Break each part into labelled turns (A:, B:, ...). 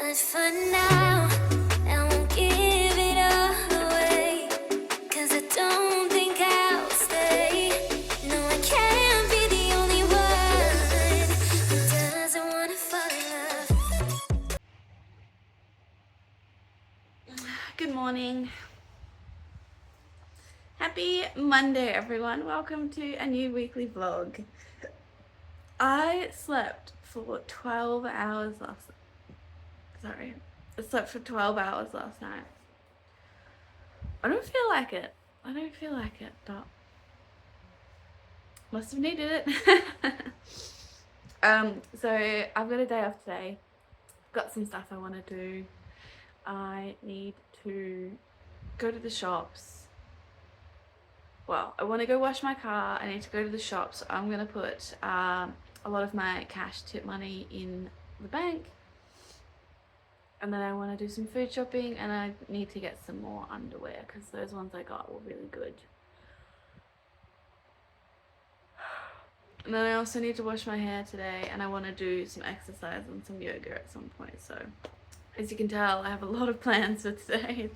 A: But for now, I won't give it all away, 'cause I don't think I'll stay. No, I can't be the only one who doesn't wanna fall in love.
B: Good morning. Happy Monday, everyone. Welcome to a new weekly vlog. I slept for 12 hours last I slept for 12 hours last night. I don't feel like it, but must have needed it. So I've got a day off today. Got some stuff I want to do. I need to go to the shops. Well, I want to go wash my car. I need to go to the shops. So I'm going to put a lot of my cash tip money in the bank. And then I want to do some food shopping, and I need to get some more underwear because those ones I got were really good. And then I also need to wash my hair today, and I want to do some exercise and some yoga at some point. So as you can tell, I have a lot of plans for today.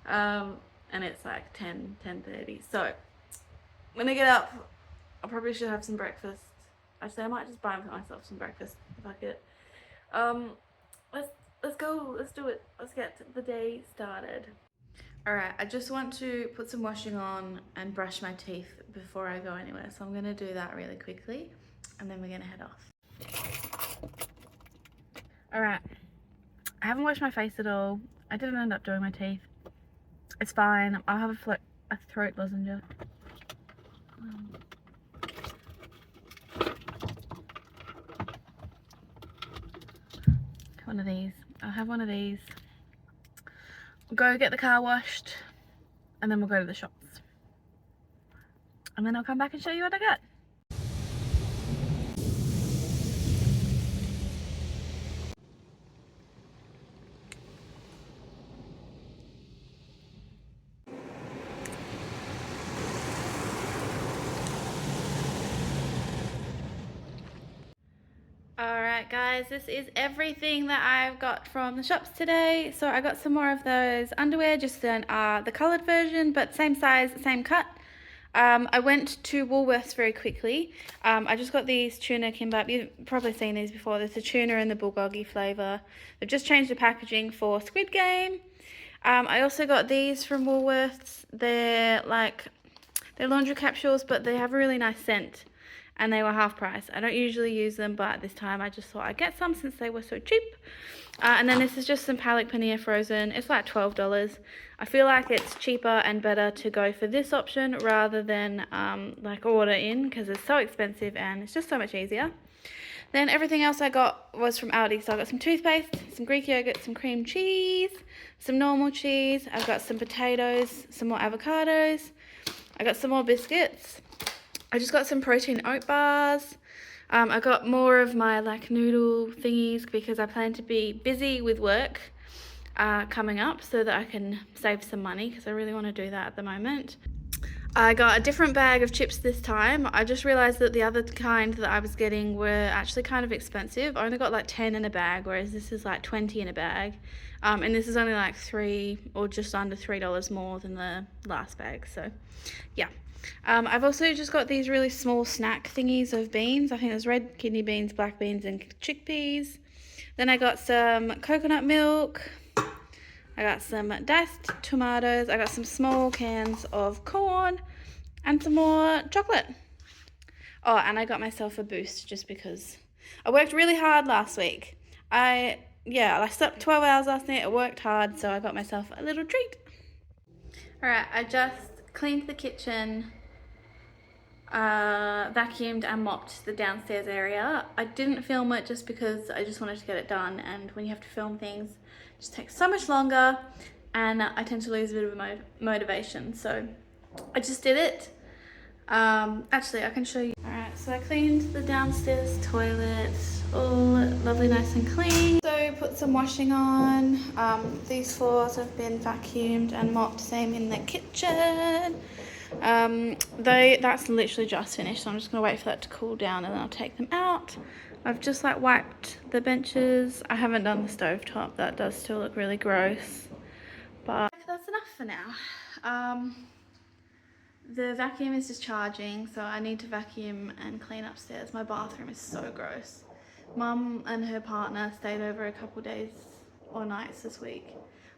B: And it's like 10:30. So when I get up, I probably should have some breakfast. Actually, I might just buy myself some breakfast. Fuck it. Let's go. Let's do it. Let's get the day started. Alright, I just want to put some washing on and brush my teeth before I go anywhere. So I'm going to do that really quickly, and then we're going to head off. Alright, I haven't washed my face at all. I didn't end up doing my teeth. It's fine. I'll have a throat lozenge. One of these. I'll have one of these. We'll go get the car washed, and then we'll go to the shops. And then I'll come back and show you what I got. Alright guys, this is everything that I've got from the shops today. So I got some more of those underwear, just the coloured version, but same size, same cut. I went to Woolworths very quickly. I just got these tuna kimbap. You've probably seen these before. There's the tuna and the bulgogi flavour. They've just changed the packaging for Squid Game. I also got these from Woolworths. They're laundry capsules, but they have a really nice scent. And they were half price. I don't usually use them, but this time I just thought I'd get some since they were so cheap. And then this is just some Palak Paneer frozen. It's like $12. I feel like it's cheaper and better to go for this option rather than like order in, because it's so expensive and it's just so much easier. Then everything else I got was from Aldi. So I got some toothpaste, some Greek yogurt, some cream cheese, some normal cheese. I've got some potatoes, some more avocados. I got some more biscuits. I just got some protein oat bars. I got more of my like noodle thingies because I plan to be busy with work coming up, so that I can save some money, because I really want to do that at the moment. I got a different bag of chips this time. I just realized that the other kind that I was getting were actually kind of expensive. I only got like 10 in a bag, whereas this is like 20 in a bag. And this is only like $3 or just under $3 more than the last bag. So yeah. I've also just got these really small snack thingies of beans. I think there's red kidney beans, black beans, and chickpeas. Then I got some coconut milk. I got some diced tomatoes. I got some small cans of corn and some more chocolate. Oh, and I got myself a Boost just because I worked really hard last week. I slept 12 hours last night. I worked hard, so I got myself a little treat. Alright, I just cleaned the kitchen, vacuumed and mopped the downstairs area. I didn't film it just because I just wanted to get it done, and when you have to film things, it just takes so much longer, and I tend to lose a bit of motivation, so I just did it. Actually, I can show you. Alright, so I cleaned the downstairs toilet, all lovely, nice and clean. So put some washing on. These floors have been vacuumed and mopped, same in the kitchen. That's literally just finished, so I'm just gonna wait for that to cool down and then I'll take them out. I've just like wiped the benches. I haven't done the stovetop. That does still look really gross. But that's enough for now. The vacuum is just charging, so I need to vacuum and clean upstairs. My bathroom is so gross. Mum and her partner stayed over a couple days or nights this week,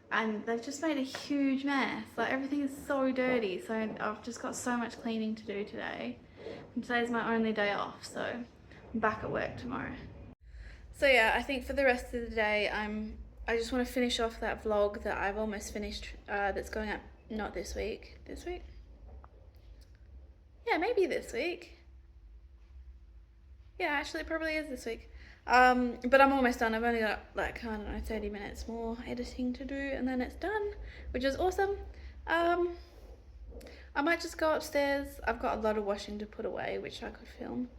B: and they've just made a huge mess. Like, everything is so dirty, so I've just got so much cleaning to do today. And today's my only day off, so I'm back at work tomorrow. So yeah, I think for the rest of the day, I just want to finish off that vlog that I've almost finished, that's going up, not this week. This week? Yeah, maybe this week. Yeah, actually it probably is this week. But I'm almost done. I've only got like, I don't know, 30 minutes more editing to do and then it's done, which is awesome. I might just go upstairs. I've got a lot of washing to put away, which I could film.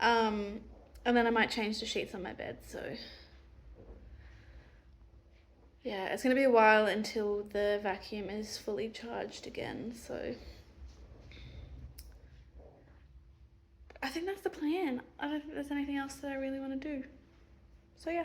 B: And then I might change the sheets on my bed, so yeah, it's gonna be a while until the vacuum is fully charged again, so I think that's the plan. I don't think there's anything else that I really want to do. So yeah.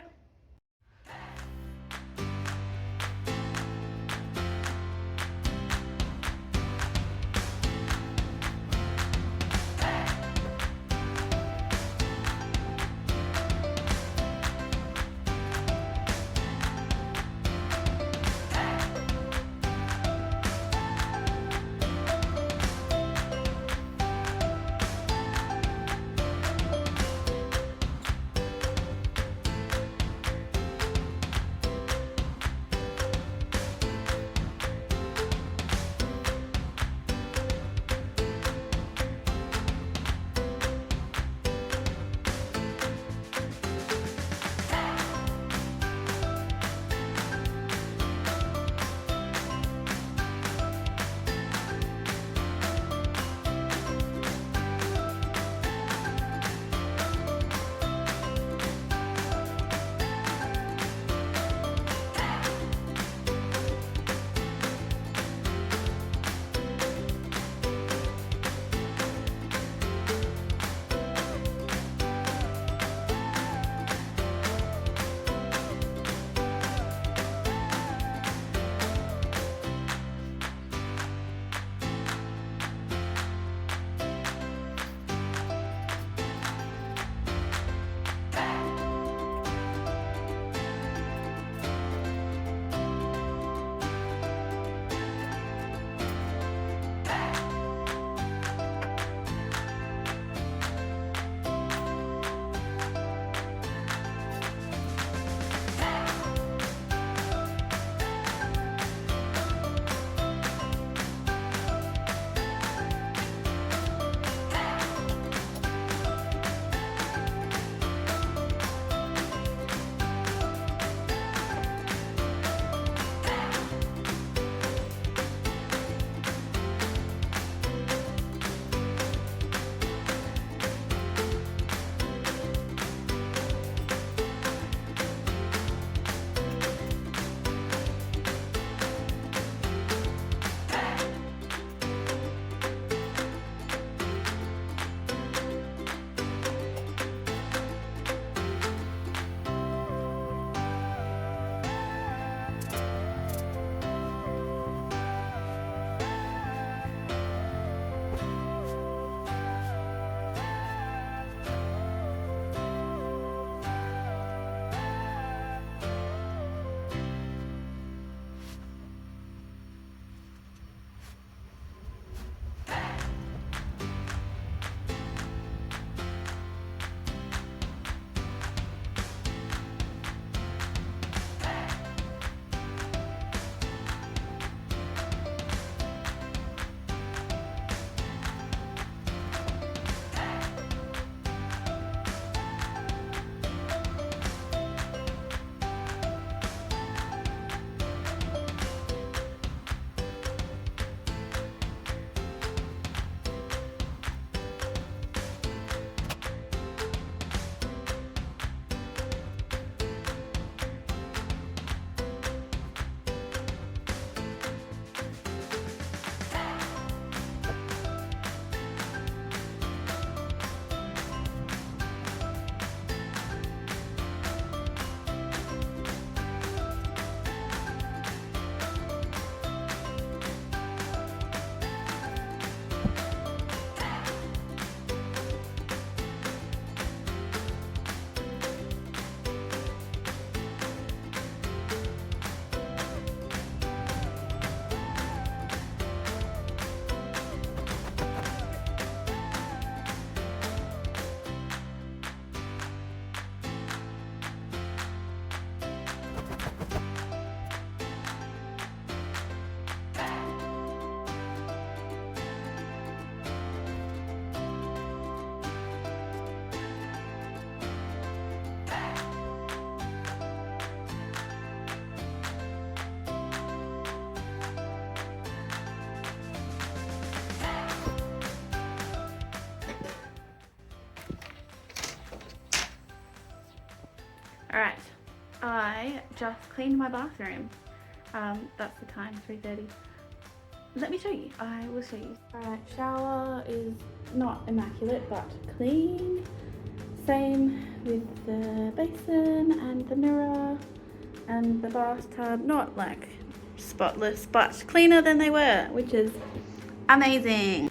B: just cleaned my bathroom. That's the time, 3:30. Let me show you. I will show you. Alright, shower is not immaculate but clean. Same with the basin and the mirror and the bathtub. Not like spotless, but cleaner than they were, which is amazing.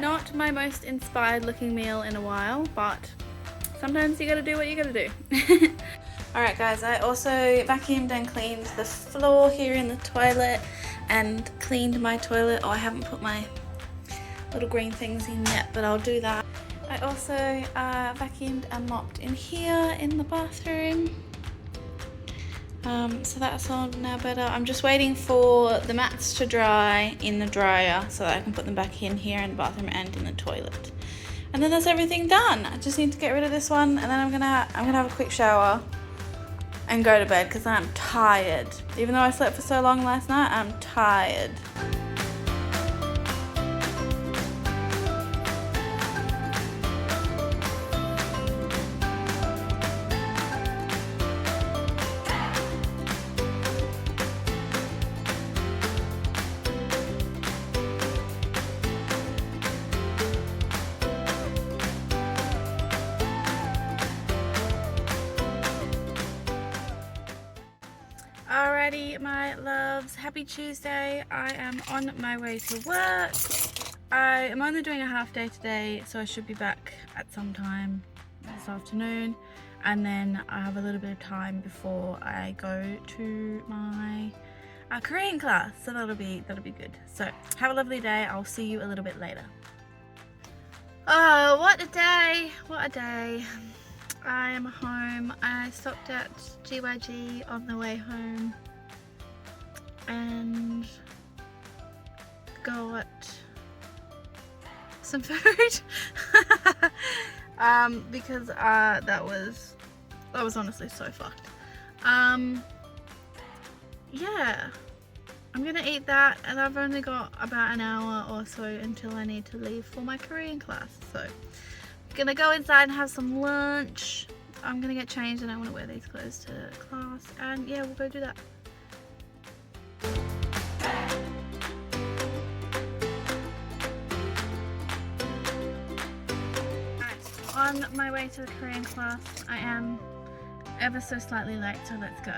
B: Not my most inspired looking meal in a while, but sometimes you gotta do what you gotta do. Alright guys, I also vacuumed and cleaned the floor here in the toilet and cleaned my toilet. Oh, I haven't put my little green things in yet, but I'll do that. I also vacuumed and mopped in here in the bathroom. So that's all now better. I'm just waiting for the mats to dry in the dryer so that I can put them back in here in the bathroom and in the toilet. And then that's everything done. I just need to get rid of this one, and then I'm gonna have a quick shower and go to bed because I'm tired. Even though I slept for so long last night, I'm tired. Alrighty, my loves, happy Tuesday. I am on my way to work. I am only doing a half day today, so I should be back at some time this afternoon, and then I have a little bit of time before I go to my Korean class, so that'll be good. So have a lovely day. I'll see you a little bit later. Oh, what a day, what a day. I am home. I stopped at GYG on the way home and got some food because that was honestly so fucked. Yeah, I'm gonna eat that, and I've only got about an hour or so until I need to leave for my Korean class, so I'm gonna go inside and have some lunch. I'm gonna get changed and I want to wear these clothes to class, and yeah, we'll go do that. Right, on my way to the Korean class. I am ever so slightly late, so let's go.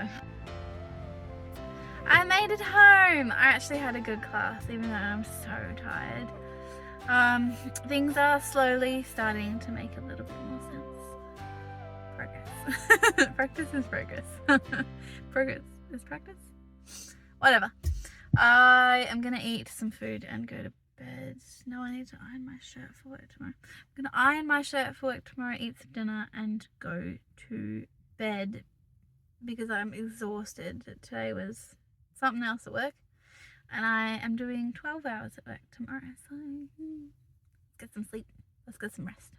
B: I made it home. I actually had a good class, even though I'm so tired. Things are slowly starting to make a little bit more sense. Progress. Practice is progress. Progress is practice? Whatever. I am gonna eat some food and go to bed. No, I need to iron my shirt for work tomorrow. I'm gonna iron my shirt for work tomorrow, eat some dinner, and go to bed because I'm exhausted. Today was something else at work, and I am doing 12 hours at work tomorrow, so let's get some sleep, let's get some rest.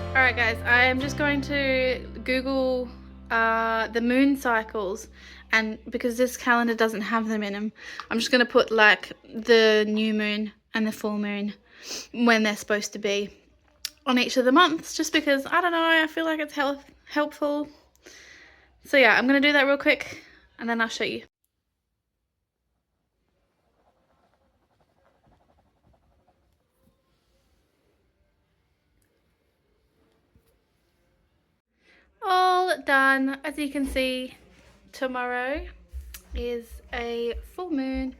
B: Alright guys, I am just going to Google the moon cycles, and because this calendar doesn't have them in them, I'm just going to put like the new moon and the full moon when they're supposed to be on each of the months, just because, I don't know, I feel like it's helpful. So yeah, I'm going to do that real quick and then I'll show you. All done. As you can see, tomorrow is a full moon,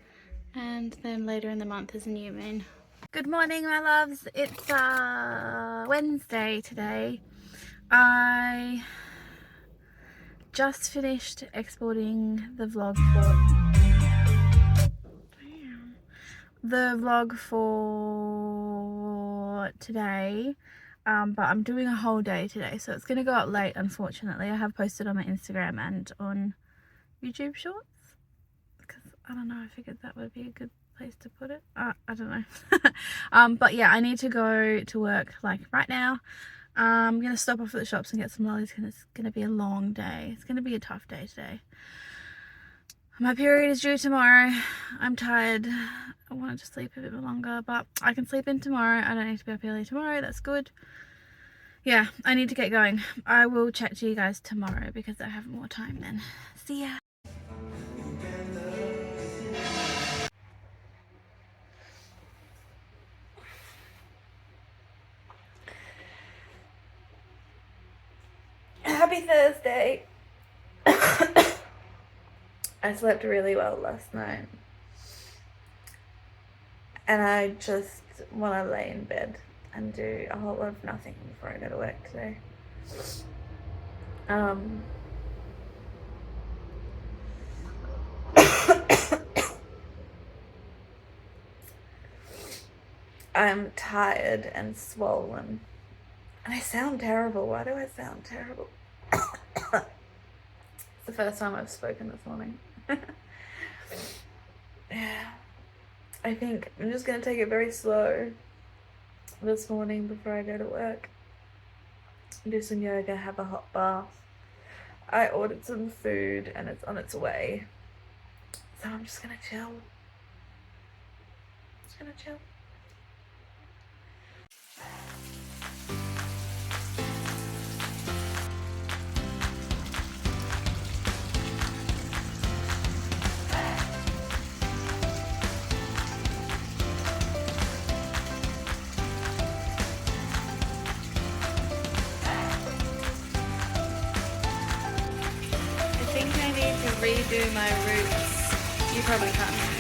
B: and then later in the month is a new moon. Good morning, my loves. It's Wednesday today. I just finished exporting the vlog for today, but I'm doing a whole day today, so it's gonna go up late, unfortunately. I have posted on my Instagram and on YouTube Shorts because I don't know, I figured that would be a good place to put it. I don't know. But yeah, I need to go to work like right now. I'm gonna stop off at the shops and get some lollies because it's gonna be a long day. It's gonna be a tough day today. My period is due tomorrow. I'm tired. I wanted to sleep a bit longer, but I can sleep in tomorrow. I don't need to be up early tomorrow. That's good. Yeah, I need to get going. I will chat to you guys tomorrow because I have more time then. See ya. Happy Thursday. I slept really well last night, and I just want to lay in bed and do a whole lot of nothing before I go to work today. I'm tired and swollen, and I sound terrible. Why do I sound terrible? It's the first time I've spoken this morning. Yeah, I think I'm just gonna take it very slow this morning before I go to work. Do some yoga, have a hot bath. I ordered some food and it's on its way, so I'm just gonna chill. Just gonna chill. Redo my roots. You probably can't hear me.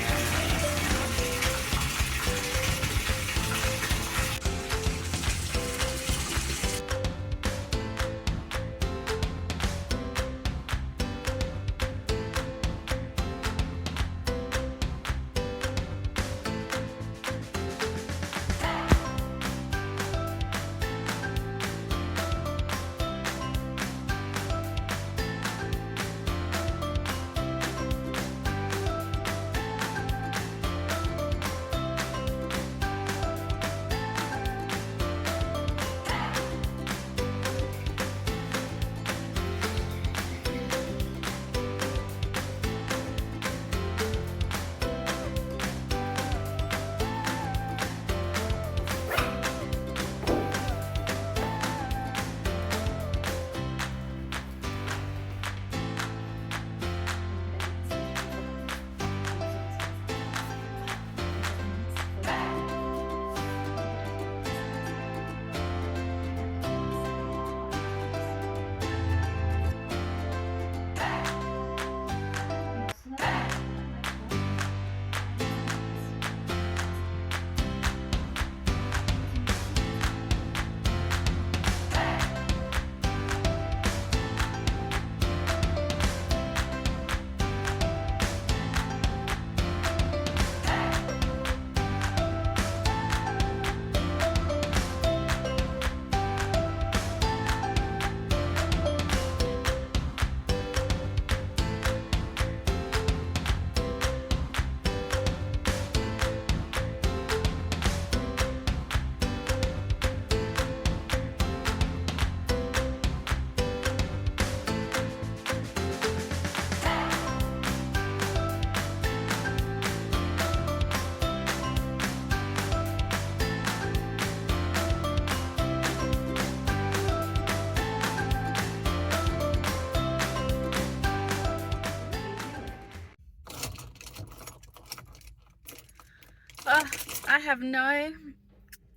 B: I have no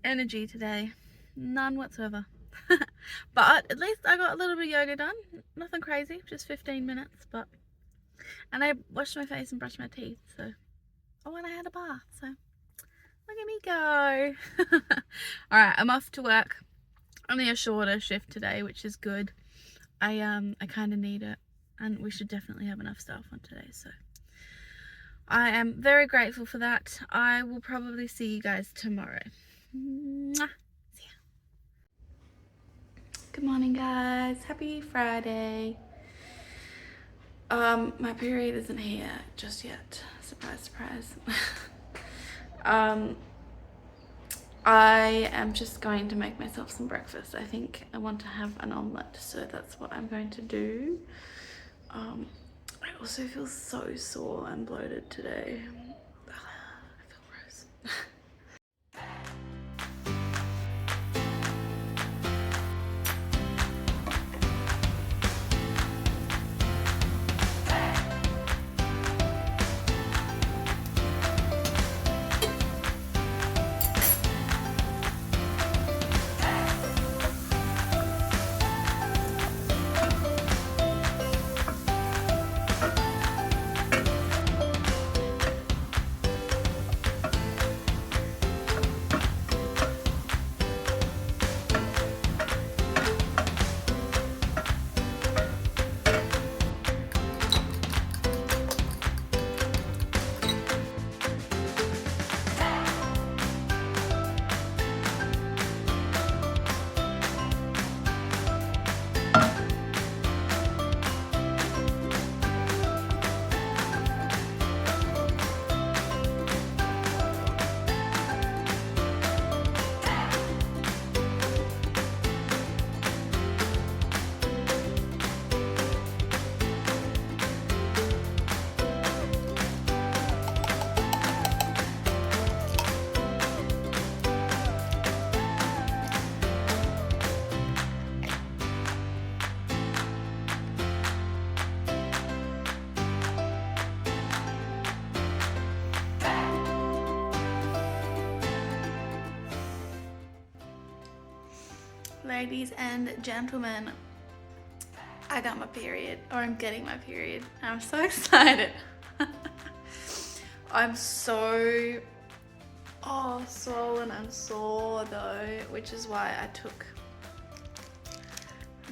B: energy today, none whatsoever. But at least I got a little bit of yoga done. Nothing crazy, just 15 minutes. And I washed my face and brushed my teeth. So, oh, and I had a bath. So, look at me go. All right, I'm off to work. Only a shorter shift today, which is good. I kind of need it, and we should definitely have enough staff on today. So, I am very grateful for that. I will probably see you guys tomorrow. Mwah. See ya. Good morning, guys. Happy Friday. My period isn't here just yet. Surprise, surprise. I am just going to make myself some breakfast. I think I want to have an omelette, so that's what I'm going to do. I also feel so sore and bloated today. I feel gross. Ladies and gentlemen, I got my period, or I'm getting my period. I'm so excited. I'm so swollen and sore though, which is why I took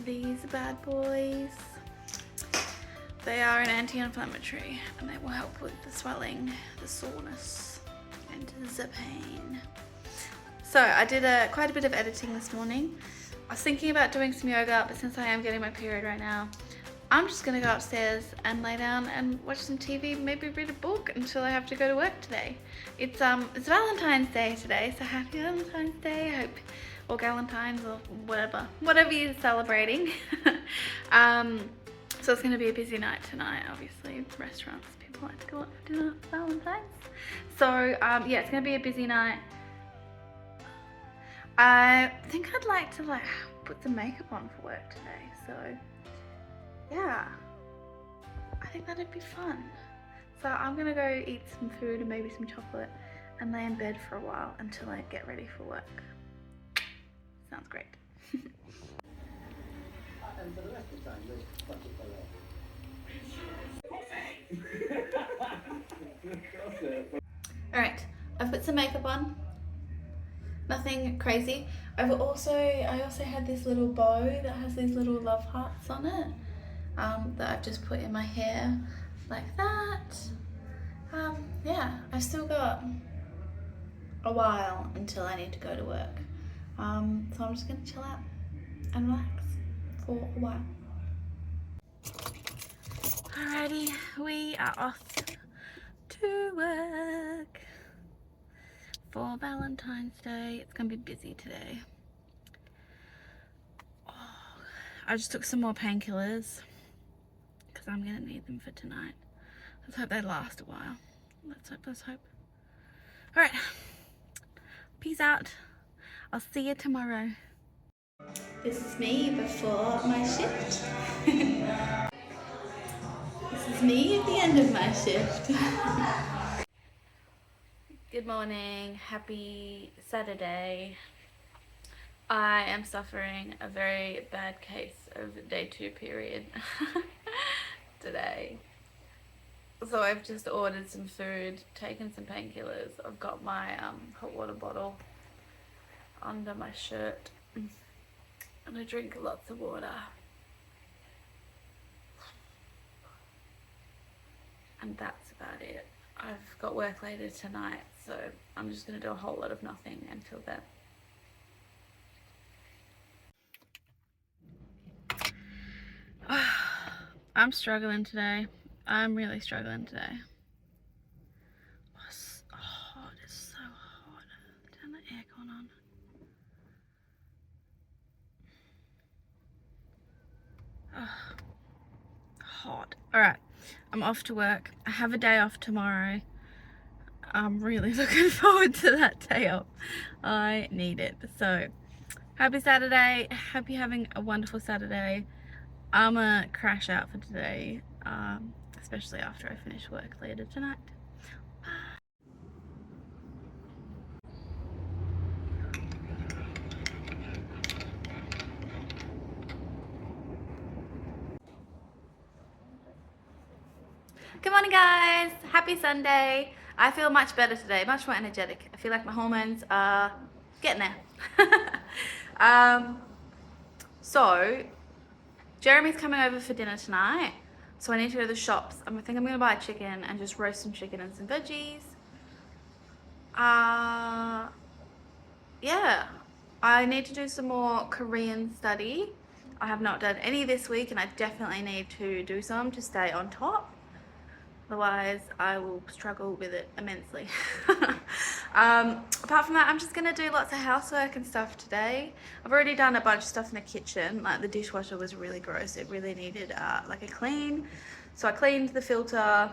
B: these bad boys. They are an anti-inflammatory and they will help with the swelling, the soreness, and the pain. So I did quite a bit of editing this morning. I was thinking about doing some yoga, but since I am getting my period right now, I'm just gonna go upstairs and lay down and watch some TV, maybe read a book until I have to go to work today. It's Valentine's Day today, so happy Valentine's Day. I hope, or Galentine's, or whatever you're celebrating. So it's gonna be a busy night tonight, obviously. Restaurants, people like to go out for dinner for Valentine's. So yeah, it's gonna be a busy night. I think I'd like to put some makeup on for work today, so yeah, I think that'd be fun. So I'm gonna go eat some food and maybe some chocolate and lay in bed for a while until I get ready for work. Sounds great.
C: And for the rest of the time, there's plenty for
B: All right, I've put some makeup on. Nothing crazy. I also had this little bow that has these little love hearts on it that I've just put in my hair like that. Yeah, I've still got a while until I need to go to work. So I'm just gonna chill out and relax for a while. Alrighty, we are off to work for Valentine's Day. It's gonna be busy today. Oh, I just took some more painkillers because I'm gonna need them for tonight. Let's hope they last a while. Let's hope. All right, peace out. I'll see you tomorrow. This is me before my shift. This is me at the end of my shift. Good Good morning, happy Saturday. I am suffering a very bad case of day 2 period today. So I've just ordered some food, taken some painkillers. I've got my hot water bottle under my shirt and I drink lots of water. And that's about it. I've got work later tonight, so I'm just going to do a whole lot of nothing until then. I'm struggling today. I'm really struggling today. Oh, it's hot. It's so hot. Turn the aircon on. Oh, hot. Alright, I'm off to work. I have a day off tomorrow. I'm really looking forward to that day off. I need it. So, happy Saturday. Hope you're having a wonderful Saturday. I'm gonna crash out for today, especially after I finish work later tonight. Good morning, guys. Happy Sunday. I feel much better today, much more energetic. I feel like my hormones are getting there. So Jeremy's coming over for dinner tonight, so I need to go to the shops. I think I'm gonna buy chicken and just roast some chicken and some veggies. Yeah, I need to do some more Korean study. I have not done any this week and I definitely need to do some to stay on top. Otherwise, I will struggle with it immensely. Apart from that, I'm just gonna do lots of housework and stuff today. I've already done a bunch of stuff in the kitchen. Like the dishwasher was really gross. It really needed like a clean. So I cleaned the filter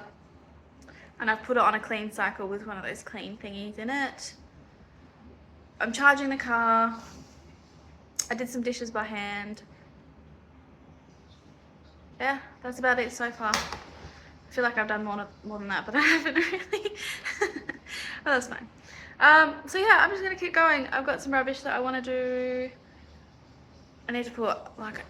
B: and I've put it on a clean cycle with one of those clean thingies in it. I'm charging the car. I did some dishes by hand. Yeah, that's about it so far. I feel like I've done more than that, but I haven't really. Well, that's fine. So yeah, I'm just gonna keep going. I've got some rubbish that I want to do. I need to put, like,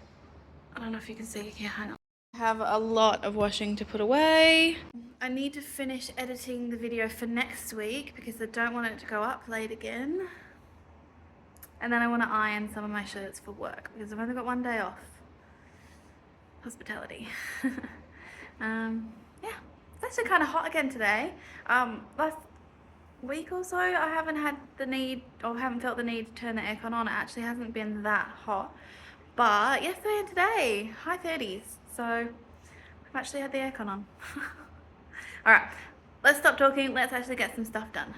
B: I don't know if you can see here, hang on. I have a lot of washing to put away. I need to finish editing the video for next week because I don't want it to go up late again. And then I want to iron some of my shirts for work because I've only got one day off. Hospitality. Yeah, it's actually kind of hot again today. Last week or so I haven't had the need, or haven't felt the need to turn the aircon on. It actually hasn't been that hot, but yesterday and today, high 30s, so I've actually had the aircon on. Alright, let's stop talking, let's actually get some stuff done.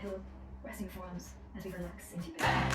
D: gentle, resting forearms as we relax into bed.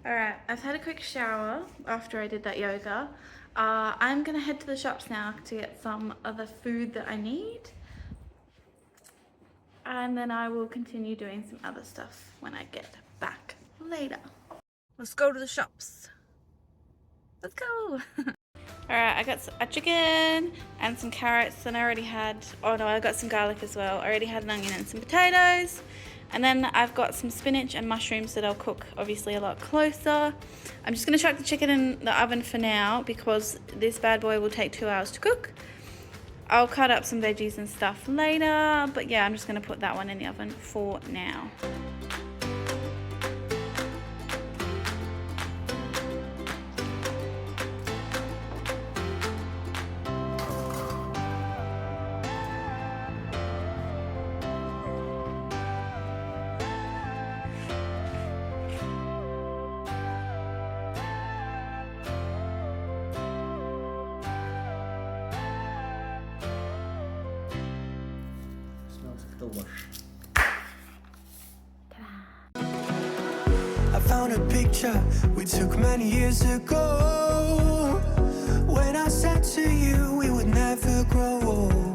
B: Alright, I've had a quick shower after I did that yoga. I'm gonna head to the shops now to get some of the food that I need. And then I will continue doing some other stuff when I get back later. Let's go to the shops. Let's go. Alright, I got a chicken and some carrots, and I already had, oh no, I got some garlic as well. I already had an onion and some potatoes. And then I've got some spinach and mushrooms that I'll cook obviously a lot closer. I'm just gonna chuck the chicken in the oven for now because this bad boy will take 2 hours to cook. I'll cut up some veggies and stuff later, but yeah, I'm just gonna put that one in the oven for now.
C: Smells like the wash.
E: I found a picture we took many years ago, when I said to you we would never grow old.